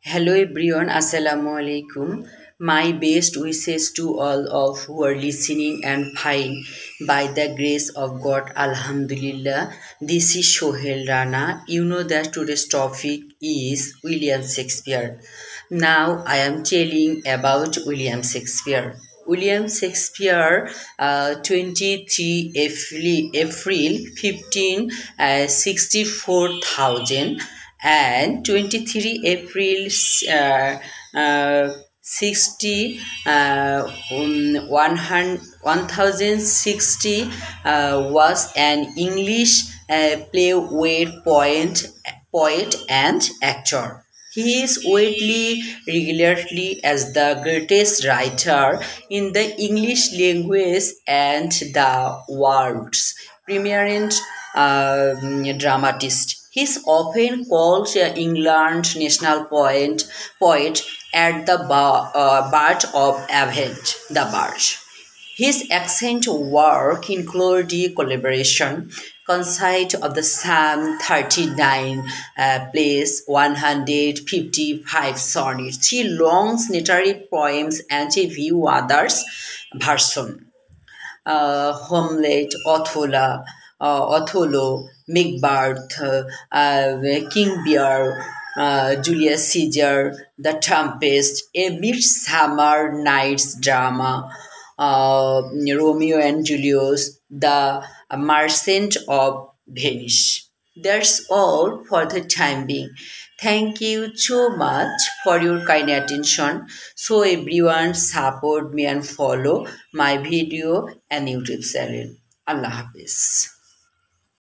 Hello everyone, Assalamu alaikum. My best wishes to all of who are listening and fine by the grace of God, Alhamdulillah. This is Shohel Rana. You know that today's topic is William Shakespeare. Now I am telling about William Shakespeare. William Shakespeare, 23 April 1564,000 and 23 April 60 1060 was an English playwright, poet and actor. He is widely regarded as the greatest writer in the English language and the world's preeminent dramatist. He is often called England's national poet at the birth of Avent, the birth. His excellent work included the collaboration concert of the Psalm 39 plays 155 sonnets, 3 long literary poems, and a few others versions. Hamlet, Othello, Macbeth, King Lear, Julius Caesar, The Tempest, A Midsummer Night's Drama, Romeo and Julius, The Merchant of Venice. That's all for the time being. Thank you so much for your kind attention. So everyone support me and follow my video and YouTube channel. Allah Hafiz.